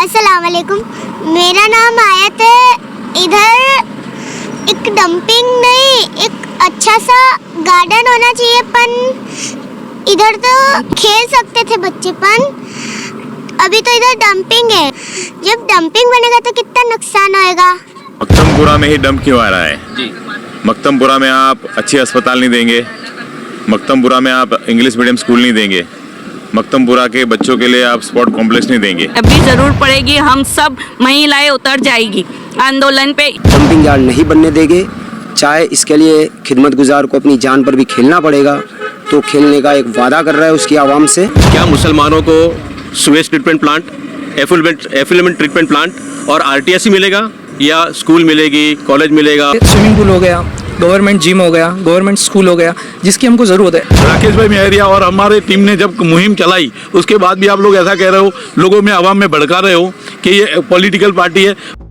अस्सलाम वालेकुम। मेरा नाम आयत है। इधर एक डंपिंग नहीं, एक अच्छा सा गार्डन होना चाहिए, पर इधर तो खेल सकते थे बच्चे, पर अभी तो इधर डंपिंग है। जब डंपिंग बनेगा तो कितना नुकसान होएगा। मक्तमपुरा में ही डंप क्यों आ रहा है जी? मक्तमपुरा में आप अच्छे अस्पताल नहीं देंगे, मक्तमपुरा में आप इंग्लिश मीडियम स्कूल नहीं देंगे, मक्तमपुरा के बच्चों के लिए आप स्पोर्ट कॉम्प्लेक्स नहीं देंगे। अभी जरूर पड़ेगी, हम सब महिलाएं उतर जाएगी आंदोलन पे। डंपिंग यार्ड नहीं बनने देंगे, चाहे इसके लिए खिदमत गुजार को अपनी जान पर भी खेलना पड़ेगा, तो खेलने का एक वादा कर रहा है उसकी आवाम से। क्या मुसलमानों को sewage treatment plant, effluent treatment plant और आरटीएससी मिलेगा या स्कूल मिलेगी, कॉलेज मिलेगा? स्विमिंग पूल हो गया, गवर्नमेंट जिम हो गया, गवर्नमेंट स्कूल हो गया, जिसकी हमको ज़रूरत है। राकेश भाई मेहरिया और हमारे टीम ने जब मुहिम चलाई, उसके बाद भी आप लोग ऐसा कह रहे हो, लोगों में आवाम में भड़का रहे हो कि ये पॉलिटिकल पार्टी है।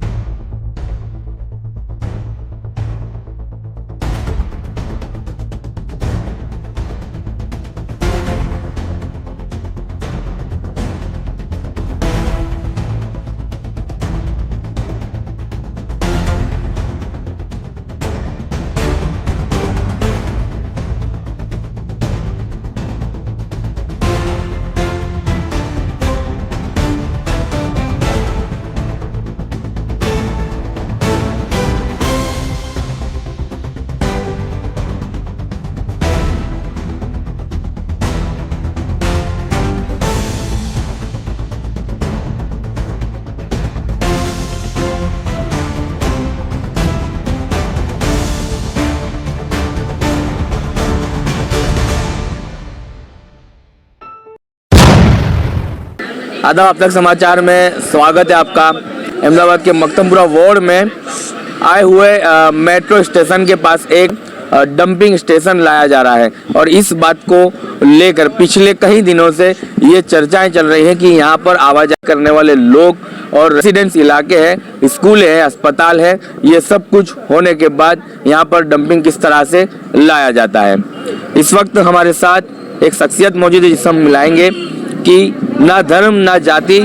आदाब, अब तक समाचार में स्वागत है आपका। अहमदाबाद के मक्तमपुरा वार्ड में आए हुए मेट्रो स्टेशन के पास एक डंपिंग स्टेशन लाया जा रहा है और इस बात को लेकर पिछले कई दिनों से ये चर्चाएं चल रही हैं कि यहाँ पर आवाजाही करने वाले लोग और रेसिडेंस इलाके हैं, स्कूल है, अस्पताल है, ये सब कुछ होने के बाद यहाँ पर डंपिंग किस तरह से लाया जाता है। इस वक्त हमारे साथ एक शख्सियत मौजूद है जिससे हम मिलाएंगे कि ना धर्म ना जाति,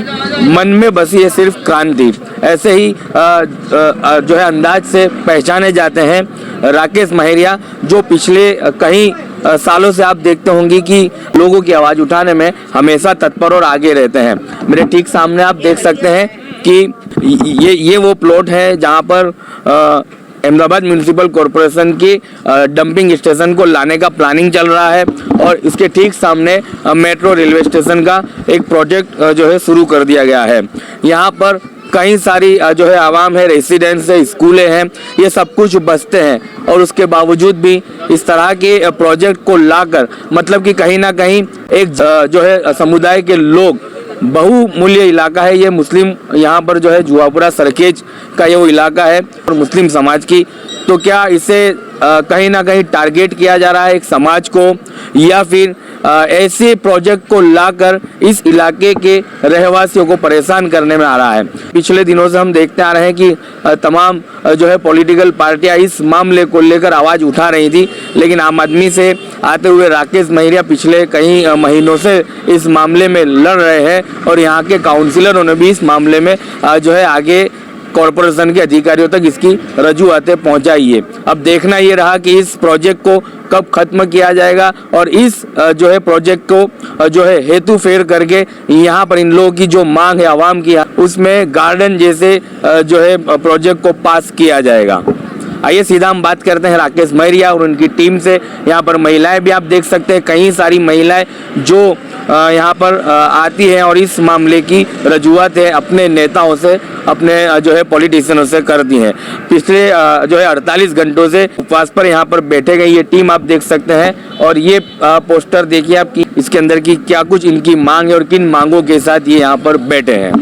मन में बसी है सिर्फ क्रांति। ऐसे ही जो है अंदाज से पहचाने जाते हैं राकेश मेहरिया, जो पिछले कई सालों से आप देखते होंगे कि लोगों की आवाज़ उठाने में हमेशा तत्पर और आगे रहते हैं। मेरे ठीक सामने आप देख सकते हैं कि ये वो प्लॉट है जहां पर अहमदाबाद म्यूनिसिपल कॉरपोरेशन की डंपिंग स्टेशन को लाने का प्लानिंग चल रहा है और इसके ठीक सामने मेट्रो रेलवे स्टेशन का एक प्रोजेक्ट जो है शुरू कर दिया गया है। यहाँ पर कई सारी जो है आवाम है, रेसिडेंस है, स्कूलें हैं, ये सब कुछ बसते हैं और उसके बावजूद भी इस तरह के प्रोजेक्ट को लाकर मतलब कि कहीं ना कहीं एक जो है समुदाय के लोग, बहुमूल्य इलाका है ये मुस्लिम, यहाँ पर जो है जुआपुरा सरखेज का ये वो इलाका है और मुस्लिम समाज की, तो क्या इसे कहीं ना कहीं टारगेट किया जा रहा है एक समाज को, या फिर ऐसे प्रोजेक्ट को लाकर इस इलाके के रहवासियों को परेशान करने में आ रहा है। पिछले दिनों से हम देखते आ रहे हैं कि तमाम जो है पॉलिटिकल पार्टियां इस मामले को लेकर आवाज़ उठा रही थी, लेकिन आम आदमी से आते हुए राकेश मेहरिया पिछले कई महीनों से इस मामले में लड़ रहे हैं और यहाँ के काउंसिलरों ने भी इस मामले में जो है आगे कॉरपोरेशन के अधिकारियों तक इसकी रजूआतें पहुंचाई है। अब देखना ये रहा कि इस प्रोजेक्ट को कब खत्म किया जाएगा और इस जो है प्रोजेक्ट को जो है हेतु फेर करके यहाँ पर इन लोगों की जो मांग है आवाम की, उसमें गार्डन जैसे जो है प्रोजेक्ट को पास किया जाएगा। आइए सीधा हम बात करते हैं राकेश मेहरिया और उनकी टीम से। यहाँ पर महिलाएं भी आप देख सकते हैं, कई सारी महिलाएं जो यहाँ पर आती हैं और इस मामले की रजूआत है अपने नेताओं से, अपने जो है पॉलिटिशियनों से करती हैं। पिछले जो है 48 घंटों से उपवास पर यहाँ पर बैठे गए ये टीम आप देख सकते हैं और ये पोस्टर देखिए आप कि इसके अंदर की क्या कुछ इनकी मांग है और किन मांगों के साथ ये यहाँ पर बैठे हैं।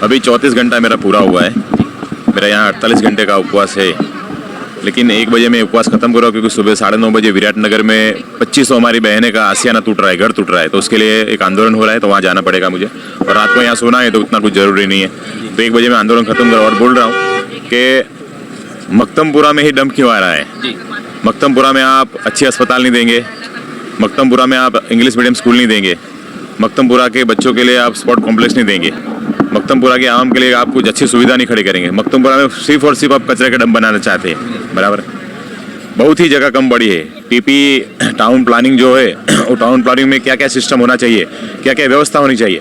अभी 34 घंटा मेरा पूरा हुआ है, मेरा यहाँ 48 घंटे का उपवास है, लेकिन 1 बजे में उपवास खत्म करो क्योंकि सुबह 9:30 बजे विराटनगर में 2500 हमारी बहनें का आसियाना टूट रहा है, घर टूट रहा है, तो उसके लिए एक आंदोलन हो रहा है, तो वहाँ जाना पड़ेगा मुझे और रात को यहाँ सोना है तो उतना कुछ ज़रूरी नहीं है। तो 1 बजे में आंदोलन खत्म करो और बोल रहा हूँ कि मक्तमपुरा में ही डंप क्यों आ रहा है जी? मक्तमपुरा में आप अच्छे अस्पताल नहीं देंगे, मक्तमपुरा में आप इंग्लिश मीडियम स्कूल नहीं देंगे, मक्तमपुरा के बच्चों के लिए आप स्पोर्ट कॉम्प्लेक्स नहीं देंगे, मक्तमपुरा के आवाम के लिए आप कुछ अच्छी सुविधा नहीं खड़ी करेंगे। मक्तमपुरा में सिर्फ और सिर्फ आप कचरे का डंप बनाना चाहते हैं, बराबर। बहुत ही जगह कम पड़ी है। पीपी टाउन प्लानिंग जो है वो टाउन प्लानिंग में क्या क्या सिस्टम होना चाहिए, क्या क्या व्यवस्था होनी चाहिए,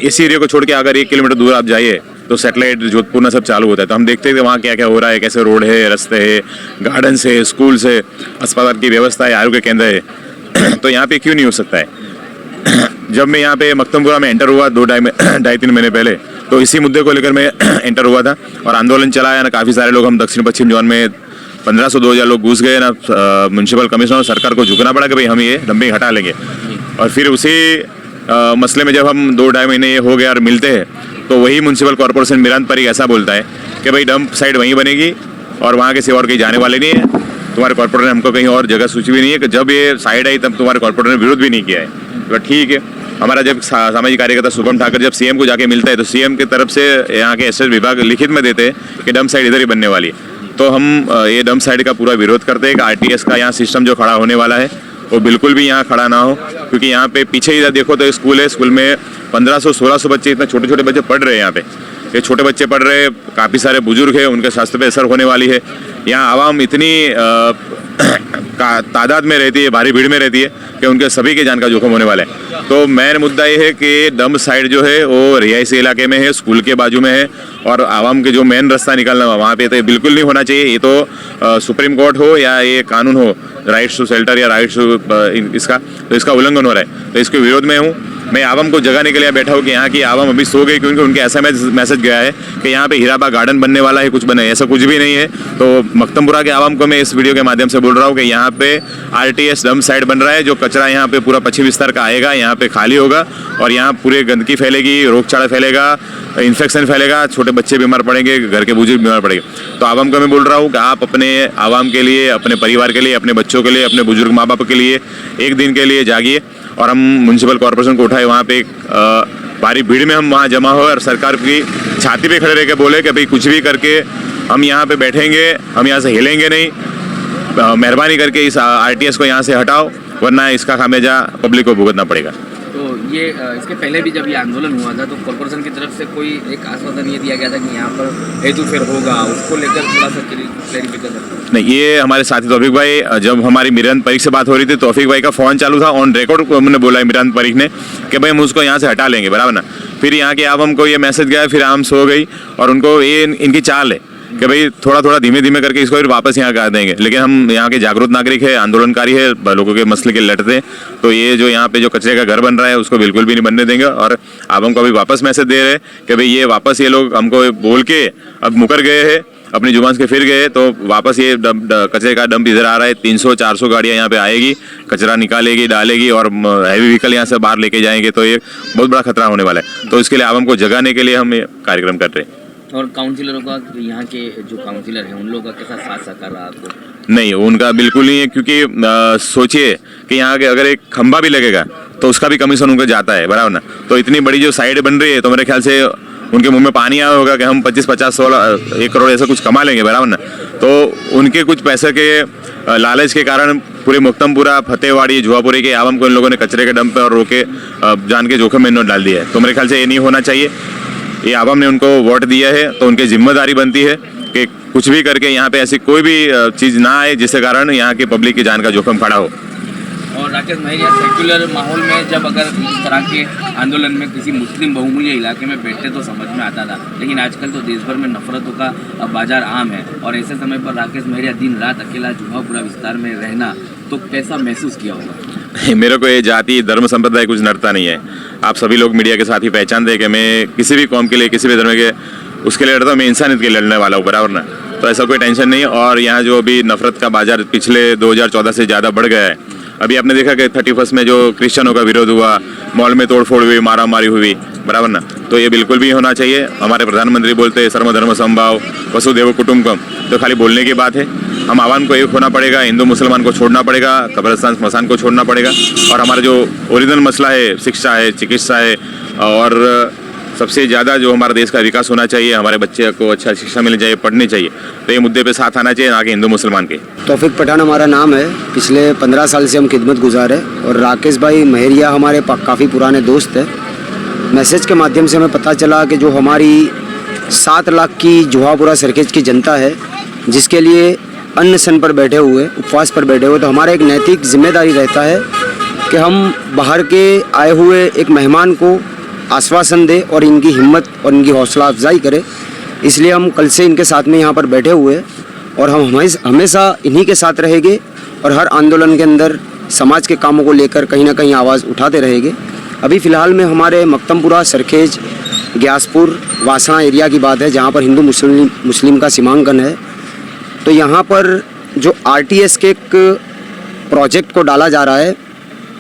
इस एरिया को छोड़ के अगर 1 किलोमीटर दूर आप जाइए तो सैटेलाइट जोधपुर में सब चालू होता है। तो हम देखते हैं कि वहाँ क्या क्या हो रहा है, कैसे रोड है, रास्ते है, गार्डन है, स्कूल है, अस्पताल की व्यवस्था है, आरोग्य केंद्र है। तो यहाँ पे क्यों नहीं हो सकता है? जब मैं यहाँ पे मक्तमपुरा में एंटर हुआ 2-2.5-3 महीने पहले, तो इसी मुद्दे को लेकर मैं एंटर हुआ था और आंदोलन चलाया ना। काफ़ी सारे लोग, हम दक्षिण पश्चिम जोन में 1500-2000 लोग घुस गए ना। म्यूनसिपल कमिश्नर और सरकार को झुकना पड़ा कि भाई हम ये डंपिंग हटा लेंगे। और फिर उसी मसले में जब हम 2-2.5 महीने ये हो गया और मिलते हैं, तो वही म्यूनसिपल कॉर्पोरेशन मिरानपरी ऐसा बोलता है कि भाई डंप साइड वहीं बनेगी और वहाँ के सिवा और कहीं जाने वाले नहीं है। तुम्हारे कॉर्पोरेटर ने हमको कहीं और जगह सूची भी नहीं है कि जब ये साइड आई तब तुम्हारे कॉर्पोरेटर ने विरोध भी नहीं किया है। तो ठीक है। हमारा जब सामाजिक कार्यकर्ता शुभम ठाकर जब सीएम को जाके मिलता है तो सीएम की तरफ से यहाँ के एसएस विभाग लिखित में देते हैं कि डंप साइड इधर ही बनने वाली है। तो हम ये डंप साइड का पूरा विरोध करते हैं कि आरटीएस का यहाँ सिस्टम जो खड़ा होने वाला है वो बिल्कुल भी यहाँ खड़ा ना हो, क्योंकि यहाँ पे पीछे ही देखो तो स्कूल है। स्कूल में 1500-1600 बच्चे, इतने छोटे छोटे बच्चे पढ़ रहे हैं यहाँ पे। ये छोटे बच्चे पढ़ रहे हैं, काफ़ी सारे बुजुर्ग हैं, उनके स्वास्थ्य पे असर होने वाली है। यहाँ आवाम इतनी तादाद में रहती है, भारी भीड़ में रहती है कि उनके सभी के जान का जोखिम होने वाला है। तो मेन मुद्दा ये है कि डंप साइड जो है वो रिहायशी इलाके में है, स्कूल के बाजू में है और आवाम के जो मेन रास्ता निकलना वहाँ पे तो बिल्कुल नहीं होना चाहिए। ये तो सुप्रीम कोर्ट हो या ये कानून हो, राइट्स टू शेल्टर या राइट्स टू इसका उल्लंघन हो रहा है। तो इसके विरोध में हूँ। मैं आवाम को जगाने के लिए बैठा हूँ कि यहाँ की आवाम अभी सो गई, क्योंकि उनके ऐसा मैसेज गया है कि यहाँ पे हीराबाग गार्डन बनने वाला है, कुछ बने, ऐसा कुछ भी नहीं है। तो मक्तमपुरा के आवाम को मैं इस वीडियो के माध्यम से बोल रहा हूँ कि यहाँ पे आरटीएस डंप साइड बन रहा है। जो कचरा यहाँ पे पूरा पश्चिम विस्तार का आएगा, यहाँ पे खाली होगा और यहाँ पूरे गंदगी फैलेगी, रोगचाड़ा फैलेगा, इन्फेक्शन फैलेगा, छोटे बच्चे बीमार पड़ेंगे, घर के बुजुर्ग बीमार पड़ेंगे। तो आवाम को मैं बोल रहा हूँ कि आप अपने आवाम के लिए, अपने परिवार के लिए, अपने बच्चों के लिए, अपने बुजुर्ग माँ बाप के लिए एक दिन के लिए जागिए और हम म्यूनसिपल कॉर्पोरेशन को उठाए। वहाँ पे एक भारी भीड़ में हम वहाँ जमा हो और सरकार की छाती पे खड़े रह के बोले कि भाई कुछ भी करके हम यहाँ पे बैठेंगे, हम यहाँ से हिलेंगे नहीं, मेहरबानी करके इस आरटीएस को यहाँ से हटाओ, वरना इसका खामियाजा पब्लिक को भुगतना पड़ेगा। तो ये इसके पहले भी जब ये आंदोलन हुआ था तो कॉर्पोरेशन की तरफ से कोई एक आश्वासन ये दिया गया था कि यहाँ पर हेतु फेर होगा, उसको लेकर थोड़ा सा क्लैरिफिकेशन। नहीं, ये हमारे साथी तौफीक भाई, जब हमारी मिरान परीख से बात हो रही थी, तौफीक भाई का फ़ोन चालू था, ऑन रिकॉर्ड हमने बोला है मिरान परीख ने कि भाई हम उसको यहाँ से हटा लेंगे, बराबर ना। फिर यहाँ के आवाम को ये मैसेज गया, फिर आम सो गई और उनको ये इनकी चाल है कि भाई थोड़ा थोड़ा धीमे धीमे करके इसको फिर वापस यहाँ कर देंगे। लेकिन हम यहाँ के जागरूक नागरिक है, आंदोलनकारी है, लोगों के मसले के लड़ते हैं। तो ये जो यहाँ पे जो कचरे का घर बन रहा है उसको बिल्कुल भी नहीं बनने देंगे और आवाम को अभी वापस मैसेज दे रहे हैं कि भाई ये वापस ये लोग हमको बोल के अब मुकर गए हैं, अपनी जुबान से फिर गए, तो वापस ये कचरे का डंप इधर आ रहा है। 300-400 गाड़ियाँ यहाँ पे आएगी, कचरा निकालेगी, डालेगी और हैवी व्हीकल यहाँ से बाहर लेके जाएंगे। तो ये बहुत बड़ा खतरा होने वाला है। तो इसके लिए आवाम को जगाने के लिए हम ये कार्यक्रम कर रहे हैं। और काउंसिलरों का, यहाँ के जो काउंसिलर हैं उन लोगों का कैसा साथ सहकार रहा आपको? नहीं, उनका बिल्कुल नहीं है, क्योंकि सोचिए कि यहाँ के अगर एक खंभा भी लगेगा तो उसका भी कमीशन उनको जाता है, बराबर ना। तो इतनी बड़ी जो साइड बन रही है तो मेरे ख्याल से उनके मुंह में पानी आया होगा कि हम 25-50-16 1 करोड़ ऐसा कुछ कमा लेंगे, बराबर ना। तो उनके कुछ पैसे के लालच के कारण पूरे मुक्तमपुरा, फतेहवाड़ी, जुआपुरी के आवाम को इन लोगों ने कचरे के डंप पे और रोके जान के जोखिम में डाल दिया है। तो मेरे ख्याल से ये नहीं होना चाहिए। ये आवाम ने उनको वोट दिया है तो उनकी जिम्मेदारी बनती है कि कुछ भी करके यहाँ पे ऐसी कोई भी चीज़ ना आए जिसके कारण यहाँ की पब्लिक की जान का जोखिम खड़ा हो। और राकेश महरिया, सेक्युलर माहौल में जब अगर इस तरह के आंदोलन में किसी मुस्लिम बहुमूल्य इलाके में बैठते तो समझ में आता था, लेकिन आजकल तो देश भर में नफरतों का बाजार आम है और ऐसे समय पर राकेश महरिया दिन रात अकेला जुहापुरा विस्तार में रहना, तो कैसा महसूस किया होगा? मेरे को ये जाति धर्म संप्रदाय कुछ नड़ता नहीं है। आप सभी लोग मीडिया के साथ ही पहचानते हैं कि मैं किसी भी कौम के लिए, किसी भी धर्म के उसके लिए लड़ता हूँ, मैं इंसानियत के लिए लड़ने वाला हूँ, बराबर ना। तो ऐसा कोई टेंशन नहीं है। और यहाँ जो अभी नफरत का बाजार पिछले 2014 से ज़्यादा बढ़ गया है। अभी आपने देखा कि 31 में जो क्रिश्चियनों का विरोध हुआ, मॉल में तोड़फोड़ हुई, मारामारी हुई, बराबर ना। तो ये बिल्कुल भी होना चाहिए। हमारे प्रधानमंत्री बोलते हैं सर्वधर्म समभाव, वसुदेव कुटुंबकम, तो खाली बोलने की बात है। हम आवाम को एक होना पड़ेगा, हिंदू मुसलमान को छोड़ना पड़ेगा, कब्रिस्तान स्मशान को छोड़ना पड़ेगा और हमारा जो ओरिजिनल मसला है, शिक्षा है, चिकित्सा है और सबसे ज़्यादा जो हमारे देश का विकास होना चाहिए, हमारे बच्चे को अच्छा शिक्षा मिलनी चाहिए, पढ़नी चाहिए, तो ये मुद्दे पे साथ आना चाहिए, ना कि हिंदू मुसलमान के। तौफीक पठान हमारा नाम है। पिछले 15 साल से हम खिदमत गुजार है और राकेश भाई महरिया हमारे काफ़ी पुराने दोस्त हैं मैसेज के माध्यम से हमें पता चला कि जो हमारी 7 लाख की जुहापुरा सरखेज की जनता है, जिसके लिए अन्न पर बैठे हुए, उपवास पर बैठे हुए, तो हमारा एक नैतिक जिम्मेदारी रहता है कि हम बाहर के आए हुए एक मेहमान को आश्वासन दें और इनकी हिम्मत और इनकी हौसला अफजाई करें। इसलिए हम कल से इनके साथ में यहाँ पर बैठे हुए हैं और हम हमेशा इन्हीं के साथ रहेंगे और हर आंदोलन के अंदर समाज के कामों को लेकर कहीं ना कहीं आवाज़ उठाते रहेंगे। अभी फ़िलहाल में हमारे मक्तमपुरा, सरखेज, ग्यासपुर, वासना एरिया की बात है, जहाँ पर हिंदू मुस्लिम का सीमांकन है। तो यहाँ पर जो RTS के एक प्रोजेक्ट को डाला जा रहा है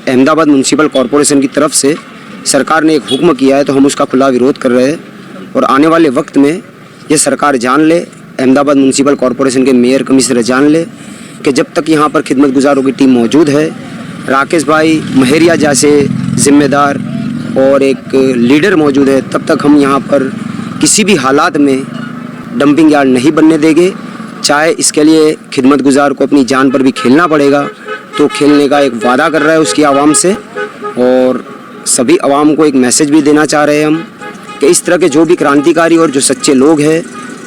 अहमदाबाद म्यूनसिपल कॉरपोरेशन की तरफ से, सरकार ने एक हुक्म किया है, तो हम उसका खुला विरोध कर रहे हैं। और आने वाले वक्त में ये सरकार जान ले, अहमदाबाद म्यूनसिपल कॉरपोरेशन के मेयर, कमिश्नर जान ले कि जब तक यहाँ पर खिदमत गुजारों की टीम मौजूद है, राकेश भाई महरिया जैसे जिम्मेदार और एक लीडर मौजूद है, तब तक हम यहाँ पर किसी भी हालात में डंपिंग यार्ड नहीं बनने देंगे। चाहे इसके लिए खिदमत गुजार को अपनी जान पर भी खेलना पड़ेगा, तो खेलने का एक वादा कर रहा है उसकी आवाम से। और सभी आवाम को एक मैसेज भी देना चाह रहे हैं हम कि इस तरह के जो भी क्रांतिकारी और जो सच्चे लोग हैं,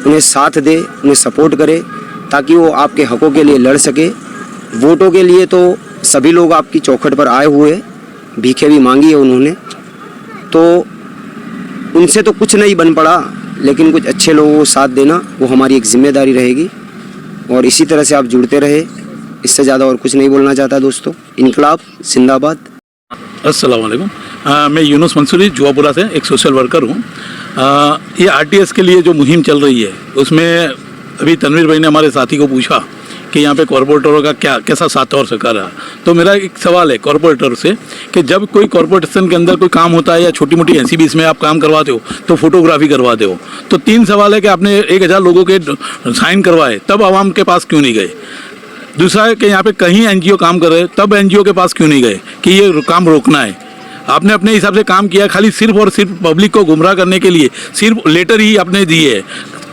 उन्हें साथ दे, उन्हें सपोर्ट करे, ताकि वो आपके हकों के लिए लड़ सके। वोटों के लिए तो सभी लोग आपकी चौखट पर आए हुए, भीखे भी मांगी है उन्होंने, तो उनसे तो कुछ नहीं बन पड़ा, लेकिन कुछ अच्छे लोगों को साथ देना वो हमारी एक जिम्मेदारी रहेगी। और इसी तरह से आप जुड़ते रहे, इससे ज़्यादा और कुछ नहीं बोलना चाहता दोस्तों। इनकलाब जिंदाबाद। अस्सलाम वालेकुम। मैं यूनुस मंसूरी जुहापुरा से एक सोशल वर्कर हूँ। ये RTS के लिए जो मुहिम चल रही है, उसमें अभी तनवीर भाई ने हमारे साथी को पूछा कि यहाँ पे कॉरपोरेटरों का कैसा साथ और सहकार रहा। तो मेरा एक सवाल है कॉरपोरेटर से कि जब कोई कॉरपोरेशन के अंदर कोई काम होता है या छोटी मोटी NCBs में आप काम करवाते हो, तो फोटोग्राफी करवाते हो, तो 3 सवाल है कि आपने 1000 लोगों के साइन करवाए, तब आवाम के पास क्यों नहीं गए। दूसरा है कि यहाँ पे कहीं NGO काम कर रहे हैं, तब NGO के पास क्यों नहीं गए कि ये काम रोकना है। आपने अपने हिसाब से काम किया, खाली सिर्फ और सिर्फ पब्लिक को गुमराह करने के लिए सिर्फ लेटर ही आपने दिए है।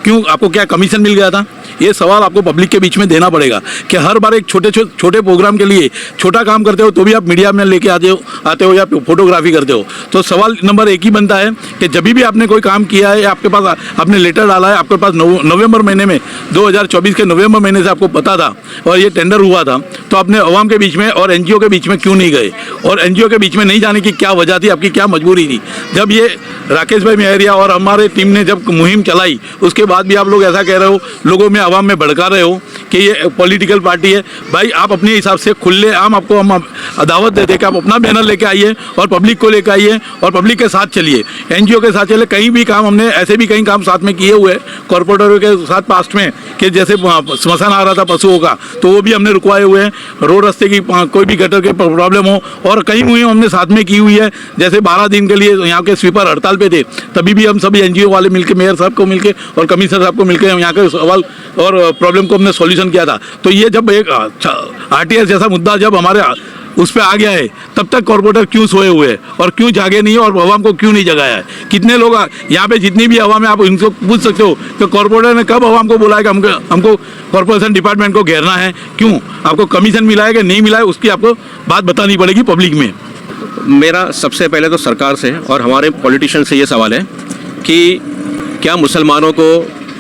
क्यों, आपको क्या कमीशन मिल गया था? ये सवाल आपको पब्लिक के बीच में देना पड़ेगा कि हर बार एक छोटे प्रोग्राम के लिए छोटा काम करते हो तो भी आप मीडिया में लेके आते हो या फोटोग्राफी करते हो। तो सवाल नंबर 1 ही बनता है कि जब भी आपने कोई काम किया है, आपके पास आपने लेटर डाला है, आपके पास नवंबर महीने में 2024 के नवंबर महीने से आपको पता था और ये टेंडर हुआ था, तो आपने अवाम के बीच में और NGO के बीच में क्यों नहीं गए? और NGO के बीच में नहीं जाने की क्या वजह थी, आपकी क्या मजबूरी थी? जब ये राकेश भाई महरिया और हमारे टीम ने जब मुहिम चलाई, उसके बाद भी आप लोग ऐसा कह रहे हो, लोगों में आवाम में भड़का रहे हो कि ये पॉलिटिकल पार्टी है। भाई आप अपने हिसाब से खुले आम आपको हम दावत देते हैं कि आप अपना बैनर लेके आइए और पब्लिक को लेकर आइए और पब्लिक के साथ चलिए, NGO के साथ चलिए। कहीं भी काम हमने ऐसे भी कई काम साथ में किए हुए कॉर्पोरेटरों के साथ पास्ट में, कि जैसे स्मशान आ रहा था पशुओं का, तो वो भी हमने रुकवाए हुए हैं। रोड रास्ते की कोई भी गटर के प्रॉब्लम हो, और कई मुहिम हमने साथ में की हुई है। जैसे 12 दिन के लिए यहाँ के स्वीपर हड़ताल पे थे, तभी भी हम सभी NGO वाले मिलकर, मेयर साहब को मिलकर और कमिश्नर साहब को मिलकर यहाँ के सवाल और प्रॉब्लम को हमने सॉल्यूशन किया था। तो ये जब एक RTS जैसा मुद्दा जब हमारे उस पर आ गया है, तब तक कॉर्पोरेटर क्यों सोए हुए हैं और क्यों जागे नहीं है और आवाम को क्यों नहीं जगाया है? कितने लोग यहाँ पे जितनी भी आवाम है, आप इनको पूछ सकते हो कि कॉर्पोरेटर ने कब आवाम को बोला है कि हमको कॉर्पोरेशन डिपार्टमेंट को घेरना है? क्यों? आपको कमीशन मिला है कि नहीं मिला है, उसकी आपको बात बतानी पड़ेगी पब्लिक में। मेरा सबसे पहले तो सरकार से और हमारे पॉलिटिशियन से ये सवाल है कि क्या मुसलमानों को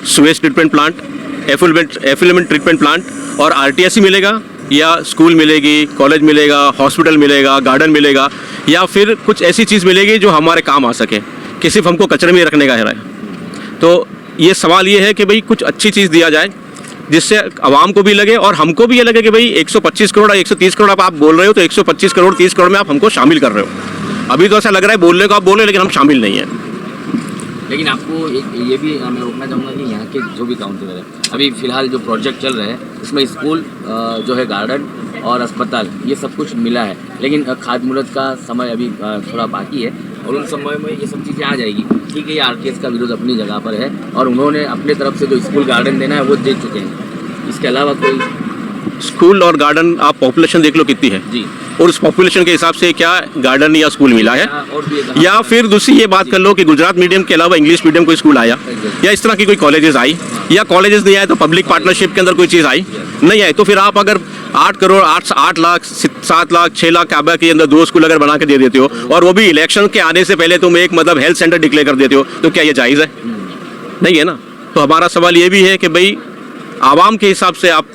sewage treatment plant, effluent treatment plant और RTSC मिलेगा, या स्कूल मिलेगी, कॉलेज मिलेगा, हॉस्पिटल मिलेगा, गार्डन मिलेगा, या फिर कुछ ऐसी चीज़ मिलेगी जो हमारे काम आ सके, कि सिर्फ हमको कचरे में रखने का है? तो ये सवाल ये है कि भाई कुछ अच्छी चीज़ दिया जाए जिससे आवाम को भी लगे और हमको भी ये लगे कि भाई 125 करोड़ या 130 करोड़ आप बोल रहे हो, तो 125 करोड़ 30 करोड़ में आप हमको शामिल कर रहे हो। अभी तो ऐसा लग रहा है बोलने को आप बोल रहे हैं, लेकिन हम शामिल नहीं हैं। लेकिन आपको ये भी मैं रोकना चाहूँगा कि यहाँ के जो भी काउंसिलर है, अभी फिलहाल जो प्रोजेक्ट चल रहे हैं उसमें स्कूल जो है, गार्डन और अस्पताल, ये सब कुछ मिला है, लेकिन खाद्य मुहूर्त का समय अभी थोड़ा बाकी है और उन समय में ये सब चीज़ें आ जाएगी। ठीक है, ये RTS का विरोध अपनी जगह पर है और उन्होंने अपने तरफ से जो स्कूल गार्डन देना है वो दे चुके हैं। इसके अलावा कोई स्कूल और गार्डन आप पॉपुलेशन देख लो कितनी है जी। और उस पॉपुलेशन के हिसाब से क्या गार्डन या स्कूल मिला है। और भी या फिर दूसरी ये बात कर लो कि गुजरात मीडियम के अलावा इंग्लिश मीडियम कोई स्कूल आया या इस तरह की कोई कॉलेजेस आई, या कॉलेजेस नहीं आए तो पब्लिक पार्टनरशिप के अंदर कोई चीज़ आई नहीं आई, तो फिर आप अगर 8 करोड़ 8 लाख 7 लाख 6 लाख काबा के अंदर 2 स्कूल अगर बना के दे देते हो और वो भी इलेक्शन के आने से पहले तुम एक मतलब हेल्थ सेंटर डिक्लेयर कर देते हो, तो क्या ये जायज़ है? नहीं है ना। तो हमारा सवाल ये भी है कि भाई आवाम के हिसाब से आप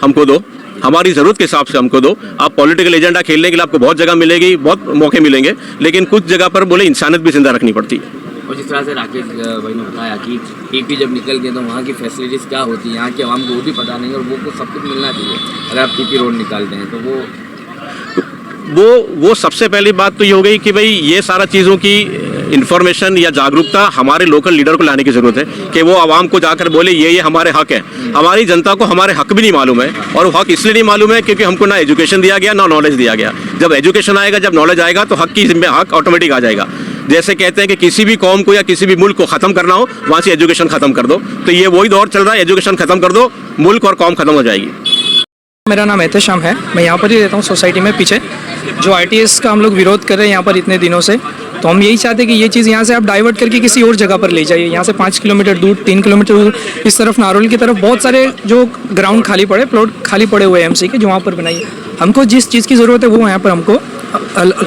हमको दो, हमारी ज़रूरत के हिसाब से हमको दो। आप पॉलिटिकल एजेंडा खेलने के लिए आपको बहुत जगह मिलेगी, बहुत मौके मिलेंगे, लेकिन कुछ जगह पर बोले इंसानियत भी जिंदा रखनी पड़ती है। और जिस तरह से राकेश भाई ने बताया कि टीपी जब निकल गए तो वहाँ की फैसिलिटीज़ क्या होती है, यहाँ के आवाम को वो भी पता नहीं, और वो को सब कुछ मिलना चाहिए। अगर आप टीपी रोड निकालते हैं तो वो सबसे पहली बात तो ये हो गई कि भाई ये सारा चीज़ों की इन्फॉर्मेशन या जागरूकता हमारे लोकल लीडर को लाने की ज़रूरत है कि वो आवाम को जाकर बोले ये हमारे हक है। हमारी जनता को हमारे हक भी नहीं मालूम है, और वो हक इसलिए नहीं मालूम है क्योंकि हमको ना एजुकेशन दिया गया ना नॉलेज दिया गया। जब एजुकेशन आएगा, जब नॉलेज आएगा तो हक ऑटोमेटिक आ जाएगा। जैसे कहते हैं कि किसी भी कौम को या किसी भी मुल्क को ख़त्म करना हो, वहाँ से एजुकेशन ख़त्म कर दो, तो ये वही दौर चल रहा है। एजुकेशन ख़त्म कर दो, मुल्क और कौम ख़त्म हो जाएगी। मेरा नाम एहतशाम है, मैं यहाँ पर ही रहता हूँ सोसाइटी में पीछे। जो आरटीएस का हम लोग विरोध कर रहे हैं यहाँ पर इतने दिनों से, तो हम यही चाहते हैं कि ये चीज़ यहाँ से आप डाइवर्ट करके किसी और जगह पर ले जाइए। यहाँ से 5 किलोमीटर दूर, 3 किलोमीटर दूर इस तरफ नारोल की तरफ बहुत सारे जो ग्राउंड खाली पड़े, प्लॉट खाली पड़े हुए हैं एमसी के, जो वहाँ पर बनाइए। हमको जिस चीज़ की ज़रूरत है वो यहाँ पर हमको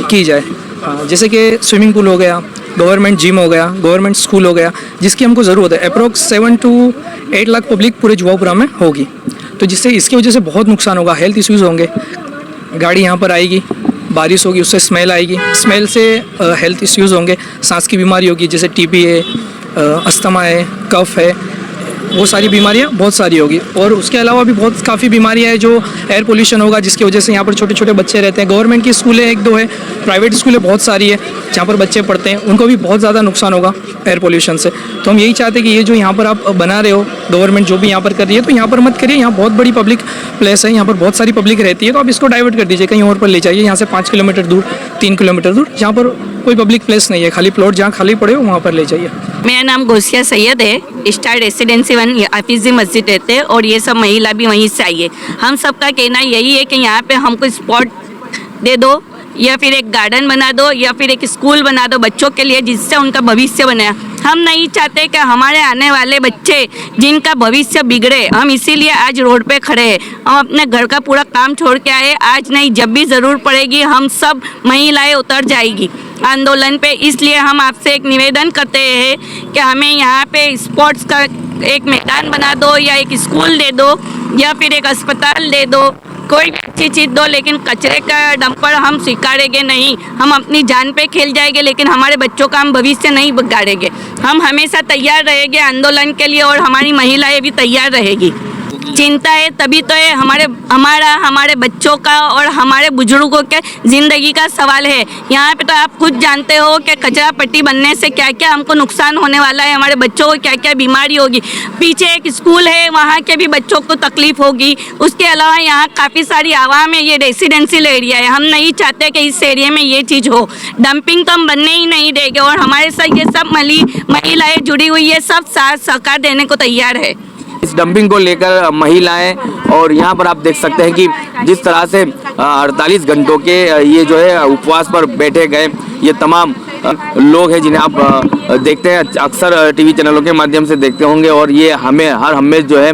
की जाए। जैसे कि स्विमिंग पूल हो गया, गवर्नमेंट जिम हो गया, गवर्नमेंट स्कूल हो गया, जिसकी हमको ज़रूरत है। अप्रोक्स 7 to 8 लाख पब्लिक पूरे जुवापुरा में होगी, तो जिससे इसकी वजह से बहुत नुकसान होगा। हेल्थ इश्यूज़ होंगे, गाड़ी यहाँ पर आएगी, बारिश होगी उससे स्मेल आएगी, स्मेल से हेल्थ इश्यूज़ होंगे, सांस की बीमारी होगी जैसे टीबी है, अस्थमा है, कफ है, वो सारी बीमारियाँ बहुत सारी होगी। और उसके अलावा भी बहुत काफ़ी बीमारियाँ हैं, जो एयर पोल्यूशन होगा जिसकी वजह से यहाँ पर छोटे छोटे बच्चे रहते हैं। गवर्नमेंट की स्कूलें 1-2 है, प्राइवेट स्कूलें बहुत सारी है जहाँ पर बच्चे पढ़ते हैं, उनको भी बहुत ज़्यादा नुकसान होगा एयर पोल्यूशन से। तो हम यही चाहते हैं कि ये जो यहाँ पर आप बना रहे हो, गवर्नमेंट जो भी यहाँ पर कर रही है, तो यहाँ पर मत करिए। यहाँ बहुत बड़ी पब्लिक प्लेस है, यहाँ पर बहुत सारी पब्लिक रहती है, तो आप इसको डाइवर्ट कर दीजिए, कहीं और पर ले जाइए। यहाँ से 5 किलोमीटर दूर, 3 किलोमीटर दूर, जहाँ पर कोई पब्लिक प्लेस नहीं है, खाली प्लॉट जहाँ खाली पड़े हो वहाँ पर ले जाइए। मेरा नाम गोसिया सैयद है, स्टार रेसिडेंसी 1 हाफिज़ी मस्जिद रहते हैं, और ये सब महिला भी वहीं से आई है। हम सबका कहना यही है कि यहाँ पे हमको स्पॉट दे दो, या फिर एक गार्डन बना दो, या फिर एक स्कूल बना दो बच्चों के लिए, जिससे उनका भविष्य बने। हम नहीं चाहते कि हमारे आने वाले बच्चे जिनका भविष्य बिगड़े, हम इसीलिए आज रोड पे खड़े हैं। हम अपने घर का पूरा काम छोड़ के आए, आज नहीं जब भी ज़रूर पड़ेगी हम सब महिलाएं उतर जाएगी आंदोलन पे। इसलिए हम आपसे एक निवेदन करते हैं कि हमें यहाँ पे स्पोर्ट्स का एक मैदान बना दो, या एक स्कूल दे दो, या फिर एक अस्पताल दे दो, कोई भी अच्छी चीज़ दो, लेकिन कचरे का डंपर हम स्वीकारेंगे नहीं। हम अपनी जान पे खेल जाएंगे, लेकिन हमारे बच्चों का हम भविष्य नहीं बिगाड़ेंगे। हम हमेशा तैयार रहेंगे आंदोलन के लिए, और हमारी महिलाएं भी तैयार रहेगी। चिंता है तभी तो है, हमारे बच्चों का और हमारे बुजुर्गों के ज़िंदगी का सवाल है। यहाँ पे तो आप खुद जानते हो कि कचरा पट्टी बनने से क्या क्या हमको नुकसान होने वाला है, हमारे बच्चों को क्या क्या बीमारी होगी। पीछे एक स्कूल है, वहाँ के भी बच्चों को तकलीफ़ होगी। उसके अलावा यहाँ काफ़ी सारी आवाम है, ये रेसिडेंशियल एरिया है। हम नहीं चाहते कि इस एरिया में ये चीज़ हो। डंपिंग तो हम बनने ही नहीं देंगे, और हमारे साथ ये सब महिलाएँ जुड़ी हुई है, सब साथ सहकार देने को तैयार है। इस डंपिंग को लेकर महिलाएं, और यहाँ पर आप देख सकते हैं कि जिस तरह से 48 घंटों के ये जो है उपवास पर बैठे गए ये तमाम लोग हैं, जिन्हें आप देखते हैं, अक्सर टीवी चैनलों के माध्यम से देखते होंगे, और ये हर हमेशा जो है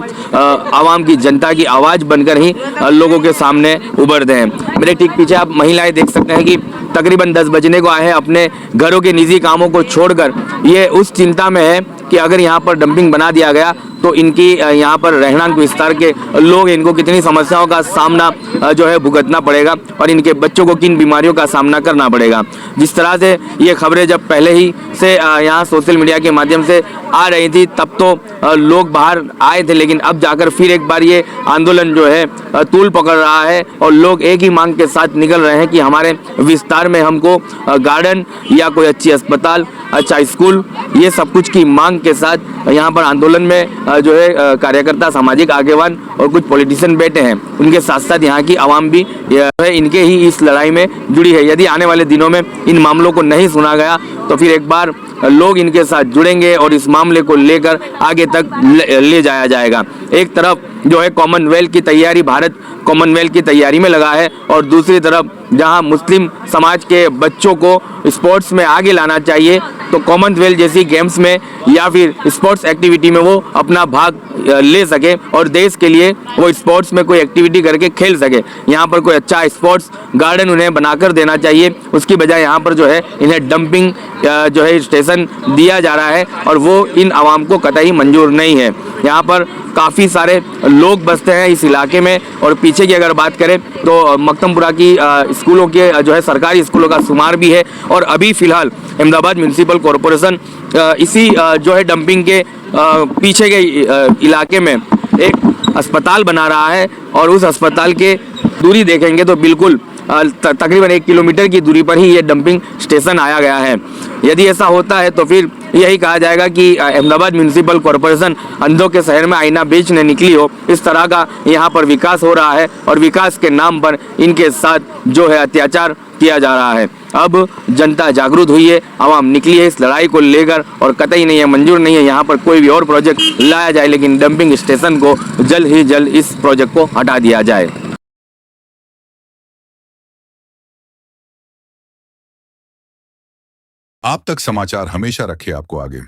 आवाम की, जनता की आवाज़ बनकर ही लोगों के सामने उभरते हैं। मेरे ठीक पीछे आप महिलाएं देख सकते हैं कि तकरीबन 10 बजने को आए हैं, अपने घरों के निजी कामों को छोड़कर ये उस चिंता में है कि अगर यहाँ पर डंपिंग बना दिया गया तो इनकी यहाँ पर रहणांक विस्तार के लोग, इनको कितनी समस्याओं का सामना जो है भुगतना पड़ेगा, और इनके बच्चों को किन बीमारियों का सामना करना पड़ेगा। जिस तरह से ये खबरें जब पहले ही से यहाँ सोशल मीडिया के माध्यम से आ रही थी, तब तो लोग बाहर आए थे, लेकिन अब जाकर फिर एक बार ये आंदोलन जो है तूल पकड़ रहा है, और लोग एक ही मांग के साथ निकल रहे हैं कि हमारे विस्तार में हमको गार्डन या कोई अच्छी अस्पताल, अच्छा स्कूल, ये सब कुछ की मांग के साथ यहाँ पर आंदोलन में जो है कार्यकर्ता, सामाजिक आगेवान और कुछ पॉलिटिशियन बैठे हैं। उनके साथ साथ यहाँ की आवाम भी इनके ही इस लड़ाई में जुड़ी है। यदि आने वाले दिनों में इन मामलों को नहीं सुना गया तो फिर एक बार लोग इनके साथ जुड़ेंगे और इस मामले को लेकर आगे तक ले जाया जाएगा। एक तरफ जो है कॉमनवेल्थ की तैयारी, भारत कॉमनवेल्थ की तैयारी में लगा है, और दूसरी तरफ जहां मुस्लिम समाज के बच्चों को स्पोर्ट्स में आगे लाना चाहिए, तो कॉमनवेल्थ जैसी गेम्स में या फिर स्पोर्ट्स एक्टिविटी में वो अपना भाग ले सके और देश के लिए वो स्पोर्ट्स में कोई एक्टिविटी करके खेल सके। यहाँ पर कोई अच्छा स्पोर्ट्स गार्डन उन्हें बनाकर देना चाहिए, उसकी बजाय यहाँ पर जो है इन्हें डंपिंग जो है स्टेशन दिया जा रहा है, और वो इन आवाम को कतई मंजूर नहीं है। यहाँ पर काफ़ी सारे लोग बसते हैं इस इलाके में, और पीछे की अगर बात करें तो मकतमपुरा की स्कूलों के जो है सरकारी स्कूलों का शुमार भी है, और अभी फ़िलहाल अहमदाबाद म्यूनसिपल कॉरपोरेशन इसी जो है डंपिंग के पीछे के इलाके में एक अस्पताल बना रहा है, और उस अस्पताल के दूरी देखेंगे तो बिल्कुल तकरीबन 1 किलोमीटर की दूरी पर ही ये डंपिंग स्टेशन आया गया है। यदि ऐसा होता है तो फिर यही कहा जाएगा कि अहमदाबाद म्यूनसिपल कॉरपोरेशन अंधों के शहर में आईना बेचने निकली हो। इस तरह का यहाँ पर विकास हो रहा है, और विकास के नाम पर इनके साथ जो है अत्याचार किया जा रहा है। अब जनता जागरूक हुई है, आवाम निकली है इस लड़ाई को लेकर, और कतई नहीं है, मंजूर नहीं है यहाँ पर कोई भी और प्रोजेक्ट लाया जाए, लेकिन डंपिंग स्टेशन को जल्द ही जल्द इस प्रोजेक्ट को हटा दिया जाए। आप तक समाचार हमेशा रखे आपको आगे।